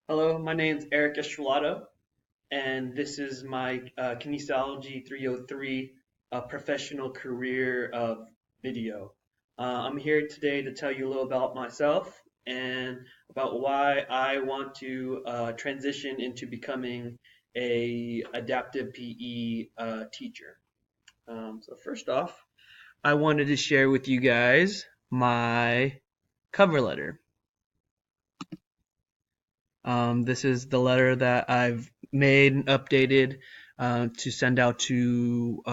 Hello, my name's Eric Estrelado, and this is my Kinesiology 303 professional career video. I'm here today to tell you a little about myself and about why I want to transition into becoming a adaptive PE teacher. So first off, I wanted to share with you guys my cover letter. This is the letter that I've made and updated to send out to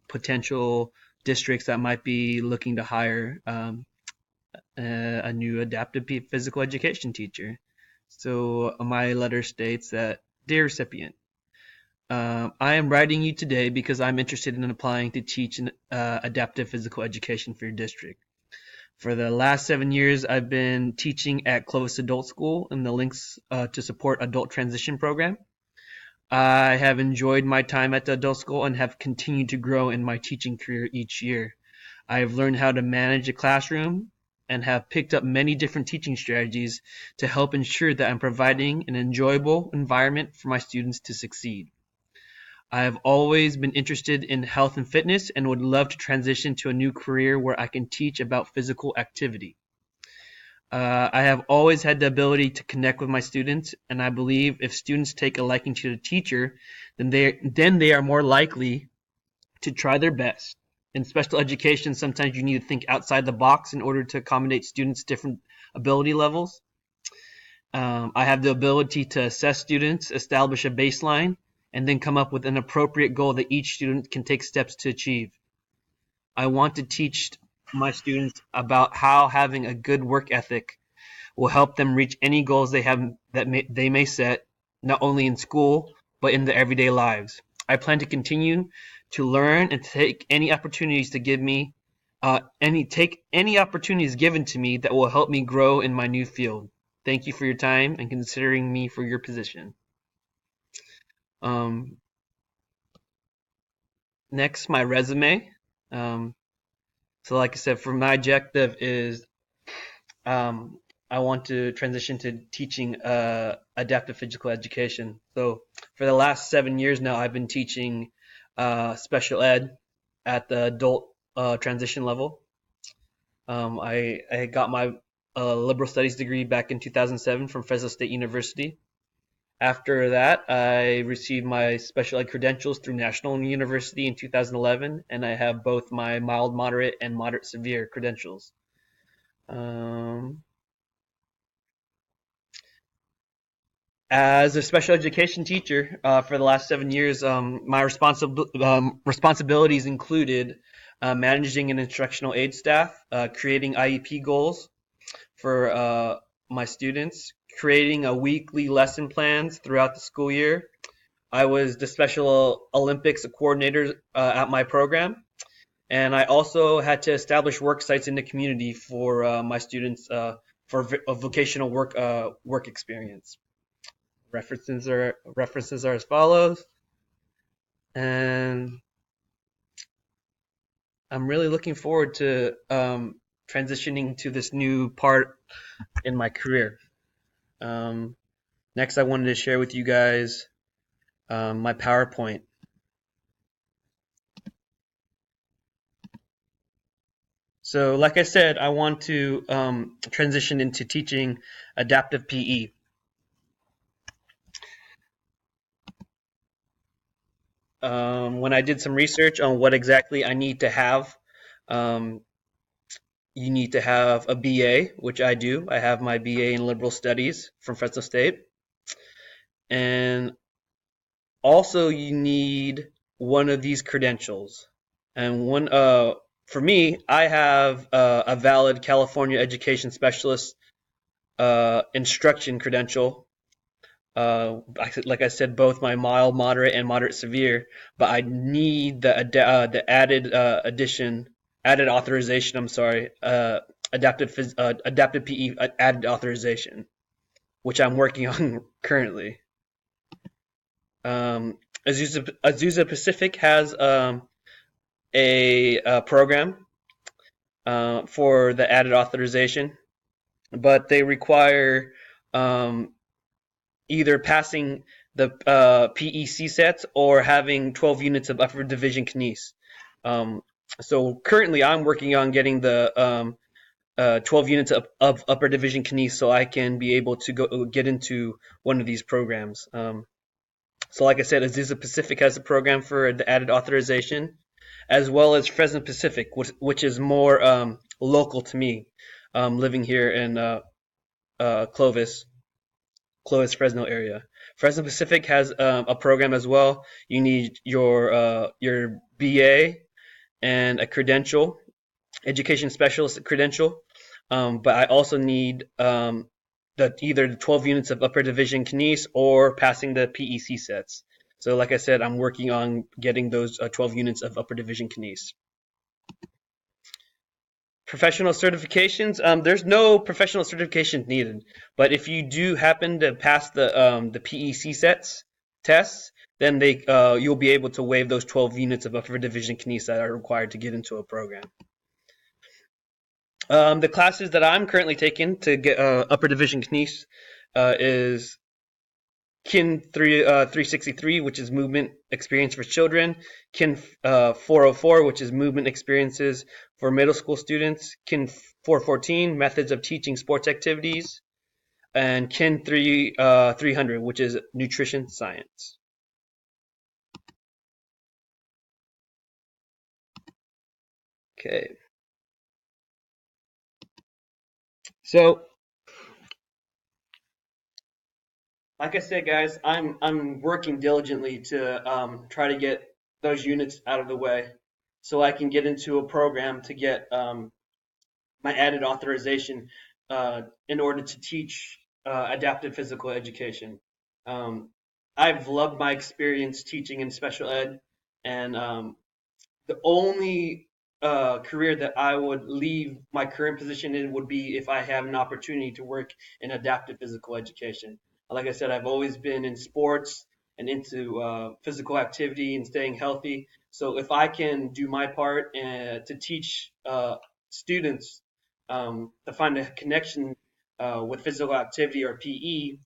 potential districts that might be looking to hire a new adaptive physical education teacher. So my letter states that, Dear recipient, I am writing you today because I'm interested in applying to teach an adaptive physical education for your district. For the last 7 years, I've been teaching at Clovis Adult School in the Links to Support Adult Transition program. I have enjoyed my time at the adult school and have continued to grow in my teaching career each year. I have learned how to manage a classroom and have picked up many different teaching strategies to help ensure that I'm providing an enjoyable environment for my students to succeed. I have always been interested in health and fitness and would love to transition to a new career where I can teach about physical activity. I have always had the ability to connect with my students, and I believe if students take a liking to the teacher, then they are more likely to try their best. In special education, sometimes you need to think outside the box in order to accommodate students' different ability levels. I have the ability to assess students, establish a baseline, and then come up with an appropriate goal that each student can take steps to achieve. I want to teach my students about how having a good work ethic will help them reach any goals they may set, not only in school but in their everyday lives. I plan to continue to learn and take any opportunities given to me that will help me grow in my new field. Thank you for your time and considering me for your position. Um, Next, my resume. Um, so, like I said, for my objective is um, I want to transition to teaching adaptive physical education. So, for the last 7 years now, I've been teaching special ed at the adult transition level. I got my liberal studies degree back in 2007 from Fresno State University. After that, I received my special ed credentials through National University in 2011, and I have both my mild, moderate, and moderate severe credentials. As a special education teacher for the last 7 years, my responsibilities included managing an instructional aid staff, creating IEP goals for my students, creating a weekly lesson plans throughout the school year. I was the Special Olympics coordinator at my program, and I also had to establish work sites in the community for my students for a vocational work experience. References are as follows, and I'm really looking forward to transitioning to this new part in my career. Um, Next, I wanted to share with you guys my PowerPoint. So, like I said, I want to transition into teaching adaptive PE. When I did some research on what exactly I need to have, um, you need to have a BA, which I do. I have my BA in Liberal Studies from Fresno State. And also you need one of these credentials. And for me, I have a valid California Education Specialist instruction credential. Like I said, both my mild, moderate, and moderate severe, but I need the added authorization. I'm sorry, adaptive PE added authorization, which I'm working on currently. Azusa Pacific has a program for the added authorization, but they require either passing the PEC sets or having 12 units of upper division kines. So currently I'm working on getting the 12 units of upper division kines so I can be able to get into one of these programs. So like I said, Azusa Pacific has a program for the added authorization, as well as Fresno Pacific, which is more local to me, living here in Clovis, Fresno area. Fresno Pacific has a program as well. You need your BA and a credential, education specialist credential. But I also need either the 12 units of upper division kines or passing the PEC sets. So like I said, I'm working on getting those 12 units of upper division kines. Professional certifications, there's no professional certification needed, but if you do happen to pass the PEC sets tests, then you'll be able to waive those 12 units of upper division kines that are required to get into a program. The classes that I'm currently taking to get upper division kines is KIN 363, which is Movement Experience for Children, KIN 404, which is Movement Experiences for Middle School Students, KIN 414, Methods of Teaching Sports Activities, and KIN 300, which is Nutrition Science. Okay. So, like I said, guys, I'm working diligently to try to get those units out of the way, so I can get into a program to get my added authorization in order to teach adaptive physical education. Um, I've loved my experience teaching in special ed, and the only career that I would leave my current position in would be if I have an opportunity to work in adaptive physical education. Like I said, I've always been in sports and into physical activity and staying healthy. So if I can do my part to teach students to find a connection with physical activity or PE,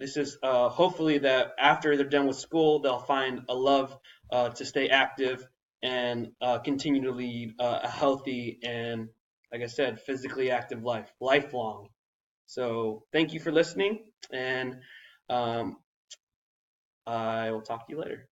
this is hopefully that after they're done with school, they'll find a love to stay active and continue to lead a healthy and, like I said, physically active life, lifelong. So thank you for listening, and I will talk to you later.